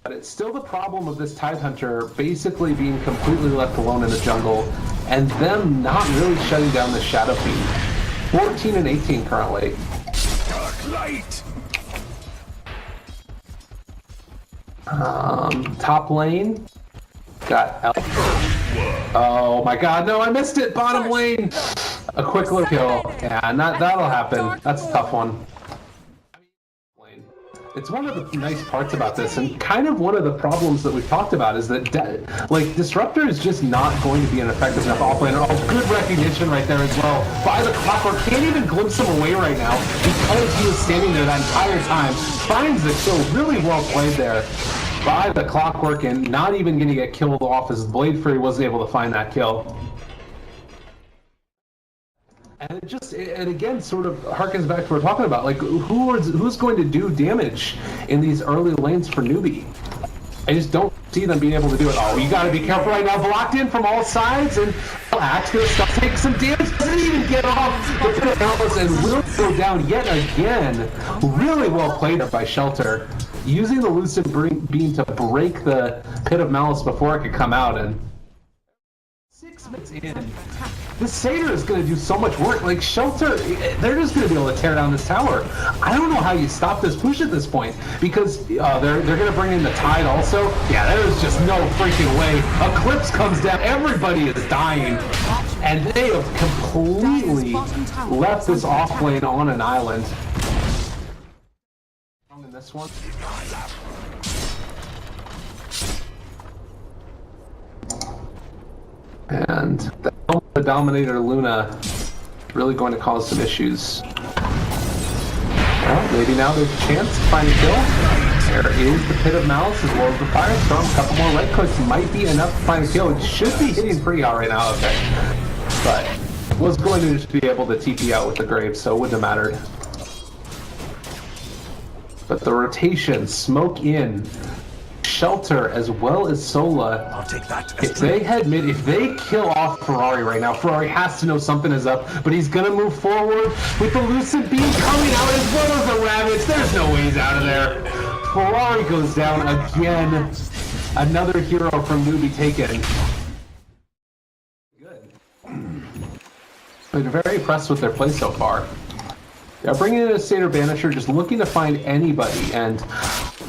But it's still the problem of this Tidehunter basically being completely left alone in the jungle and them not really shutting down the Shadow Fiend. 14 and 18 currently. Dark light. Top lane got Elf. Oh my god, no, I missed it! Bottom lane! A quick little kill. Yeah, that'll happen. That's a tough one. It's one of the nice parts about this, and kind of one of the problems that we've talked about is that, Disruptor is just not going to be an effective enough offlaner. Oh, good recognition right there as well. By the clockwork, can't even glimpse him away right now because he was standing there that entire time. Finds the kill, really well played there by the clockwork, and not even going to get killed off as Blade Fury wasn't able to find that kill. And it again sort of harkens back to what we're talking about. Like, who's going to do damage in these early lanes for Newbee? I just don't see them being able to do it. Oh, you got to be careful right now. Blocked in from all sides, and B.Axx going to take some damage. Doesn't even get off the Pit of Malice and will go down yet again. Really well played up by Shelter, using the Lucid Beam to break the Pit of Malice before it could come out. And 6 minutes in, this Centaur is going to do so much work. Like, Shelter, they're just going to be able to tear down this tower. I don't know how you stop this push at this point, because they're going to bring in the Tide also. Yeah, there's just no freaking way. Eclipse comes down, everybody is dying, and they have completely left this off lane on an island. In this one. And the Dominator Luna really going to cause some issues. Well, maybe now there's a chance to find a kill. There is the Pit of Malice as well as the Firestorm. A couple more right clicks might be enough to find a kill. It should be hitting pretty hard right now, okay. But was going to just be able to TP out with the Grave, so it wouldn't have mattered. But the rotation, smoke in, Shelter as well as Sola. I'll take that. If they head mid, if they kill off Ferrari right now, Ferrari has to know something is up, but he's gonna move forward with the Lucid Beam coming out as well as the Ravage. There's no ways out of there. Ferrari goes down again. Another hero from Newbee taken. Good. Been very impressed with their play so far. They're bringing in a Centaur Banisher, just looking to find anybody, and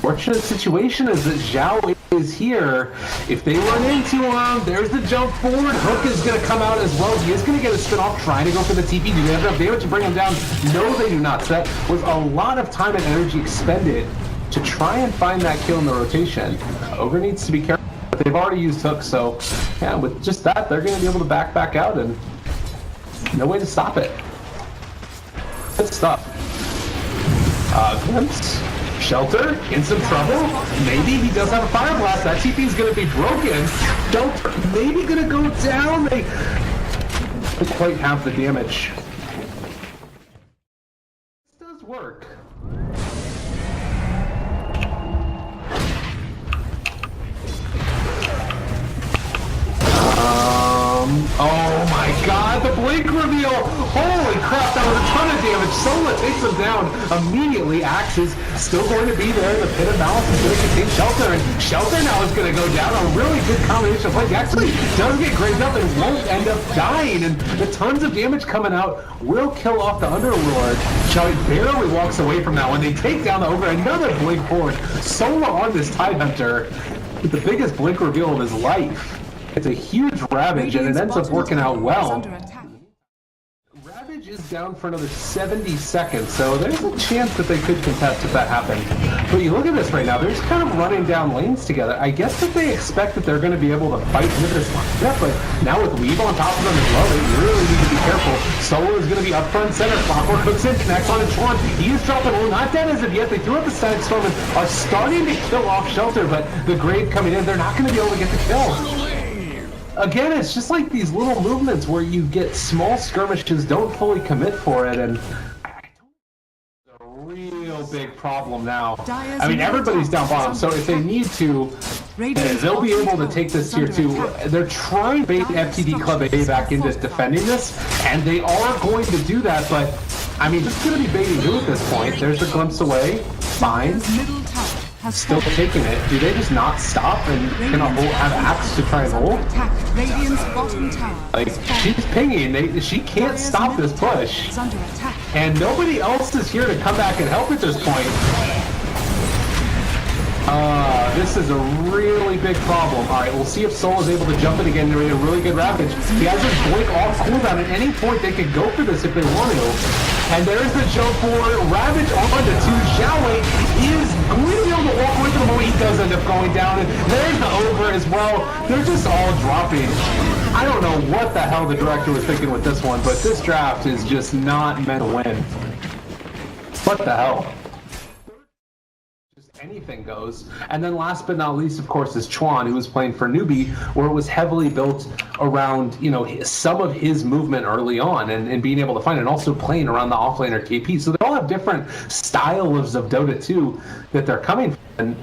fortunate situation is that Zhao is here. If they run into him, there's the jump forward. Hook is going to come out as well. He is going to get a spin off, trying to go for the TP. Do they have enough damage to bring him down? No, they do not. So that was a lot of time and energy expended to try and find that kill in the rotation. Ogre needs to be careful, but they've already used Hook, so yeah, with just that, they're going to be able to back out, and no way to stop it. Good stuff. Glimpse. Shelter in some trouble. Maybe he does have a Fire Blast. That TP is going to be broken. Shelter maybe going to go down. They don't quite have the damage. This does work. Oh my god, the blink reveal! Holy crap, that was a ton of damage. Sola takes him down immediately. Axe is still going to be there. The Pit of Malice is going to contain Shelter, and Shelter now is going to go down. A really good combination of plays. He actually does get grazed up and won't end up dying, and the tons of damage coming out will kill off the Underlord. Charlie barely walks away from that one. They take down the Ogre. Another blink forward. Sola on this Tidehunter with the biggest blink reveal of his life. It's a huge Ravage, and it ends up working out well. Ravage is down for another 70 seconds, so there's a chance that they could contest if that happened. But you look at this right now, they're just kind of running down lanes together. I guess that they expect that they're going to be able to fight into this one. Yeah, but now with Weave on top of them as well, they really need to be careful. Solo is going to be up front center. Clockwork hooks in, connects on Chuan. He is dropping low, not dead as of yet. They threw out the Static Storm and are starting to kill off Shelter, but the Grave coming in, they're not going to be able to get the kill. Again, it's just like these little movements where you get small skirmishes, don't fully commit for it, and it's a real big problem now. I mean, everybody's down bottom, so if they need to, they'll be able to take this tier 2. They're trying to bait FTD Club A back into defending this, and they are going to do that, but, I mean, it's going to be baiting who at this point. There's the glimpse away. Fine. still taking it. Do they just not stop and cannot have Axe to try and hold? Radiant's bottom tower. Like, she's pinging. She can't stop this push. And nobody else is here to come back and help at this point. This is a really big problem. Alright, we'll see if Soul is able to jump in again. They're in a really good Ravage. He has his blink off cooldown. At any point, they could go for this if they want to. And there's the jump forward. Ravage onto 2. Xiao Wei is going to be able to walk away from the moment he does end up going down. And there's the Ogre as well. They're just all dropping. I don't know what the hell the director was thinking with this one, but this draft is just not meant to win. What the hell? Anything goes. And then last but not least, of course, is Chuan, who was playing for Newbee, where it was heavily built around, you know, some of his movement early on and being able to find it, and also playing around the offlaner KP. So they all have different styles of Dota 2 that they're coming from. And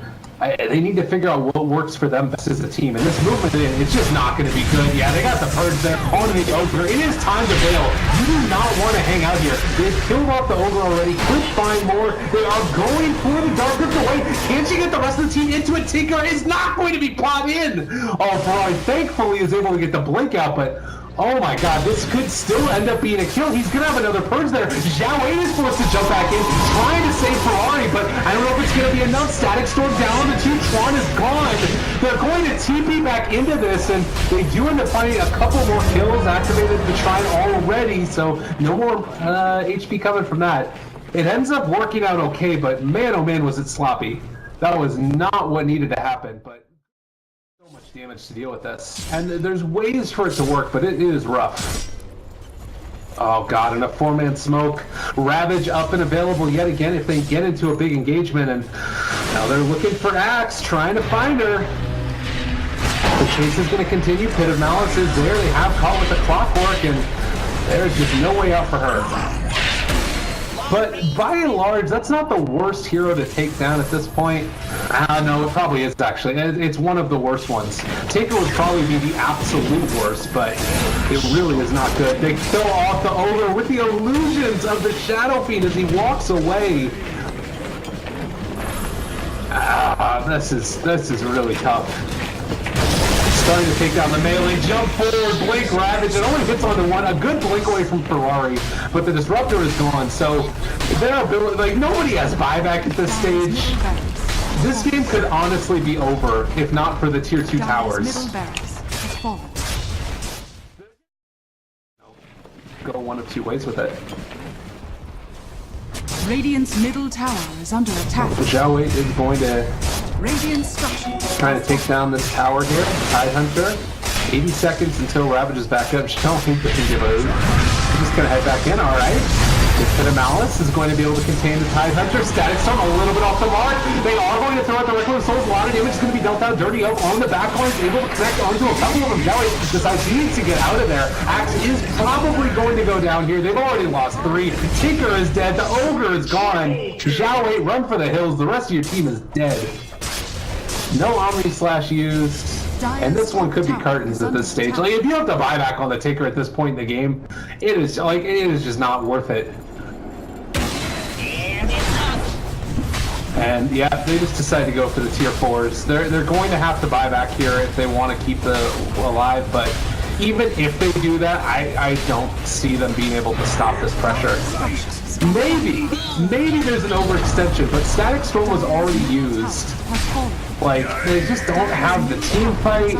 they need to figure out what works for them best as a team. And this movement, it's just not going to be good. Yeah, they got the Purge there on the Ogre. It is time to bail. You do not want to hang out here. They've killed off the Ogre already. Could find more. They are going for the Dark Rift away. Can't you get the rest of the team into it? Tinker is not going to be plotted in. Oh, Ferrari thankfully is able to get the blink out, but oh my god, this could still end up being a kill. He's going to have another Purge there. Xiao Wei is forced to jump back in, trying to save Ferrari, but I don't know if it's going to be enough. Static Storm down, the 2. Chuan is gone. They're going to TP back into this, and they do end up finding a couple more kills, activated the Shrine already, so no more HP coming from that. It ends up working out okay, but man, oh man, was it sloppy. That was not what needed to happen, but so much damage to deal with this. And there's ways for it to work, but it is rough. Oh god, and a 4-man smoke. Ravage up and available yet again if they get into a big engagement, and now they're looking for Axe, trying to find her. The chase is going to continue. Pit of Malice is there. They have caught with the clockwork, and there's just no way out for her. But by and large, that's not the worst hero to take down at this point. No, it probably is actually. It's one of the worst ones. Taker would probably be the absolute worst, but it really is not good. They kill off the Ogre with the illusions of the Shadow Fiend as he walks away. This is really tough. Starting to take down the melee, jump forward, blink, Ravage. It only hits onto one. A good blink away from Ferrari, but the Disruptor is gone. So their ability, like, nobody has buyback at this stage. This game could honestly be over if not for the tier 2 towers. Go one of two ways with it. Radiant's middle tower is under attack. Xiao Wei is going to trying to take down this tower here. Tidehunter. 80 seconds until Ravage is back up. Xiao Wei doesn't give a hoot. He's just going to head back in. All right. This Pit of Malice is going to be able to contain the Tidehunter. Static Storm a little bit off the mark. They are going to throw out the Reckless Souls. A lot of damage is going to be dealt out. Dirty Oak on the back line, able to connect onto a couple of them. Xiao Wei decides he needs to get out of there. Axe is probably going to go down here. They've already lost 3. Tinker is dead. The Ogre is gone. Xiao Wei, run for the hills. The rest of your team is dead. No Omni Slash used. And this one could be curtains at this stage. Like, if you have to buy back on the Tinker at this point in the game, it is just not worth it. And yeah, they just decided to go for the tier 4s. They're going to have to buy back here if they want to keep the alive, but even if they do that, I don't see them being able to stop this pressure. Maybe there's an overextension, but Static Storm was already used. Like, they just don't have the team fight.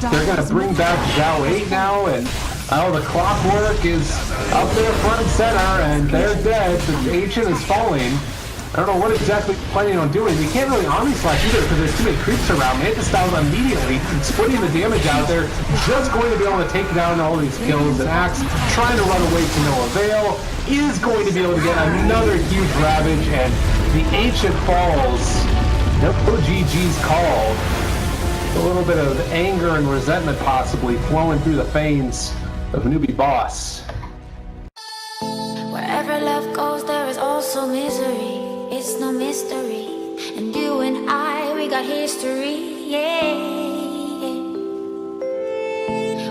They're going to bring back Xiao Wei now, and the Clockwork is up there front and center, and they're dead. The Ancient is falling. I don't know what exactly they're planning on doing. They can't really Omni Slash either because there's too many creeps around. Mantis styles immediately, splitting the damage out there. Just going to be able to take down all these kills. And Axe, trying to run away to no avail, is going to be able to get another huge Ravage, and the Ancient falls. No GG's called. A little bit of anger and resentment possibly flowing through the veins of Newbee Boss. Wherever love goes, there is also misery. It's no mystery. And you and I, we got history, yeah.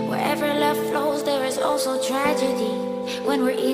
Wherever love flows, there is also tragedy. When we're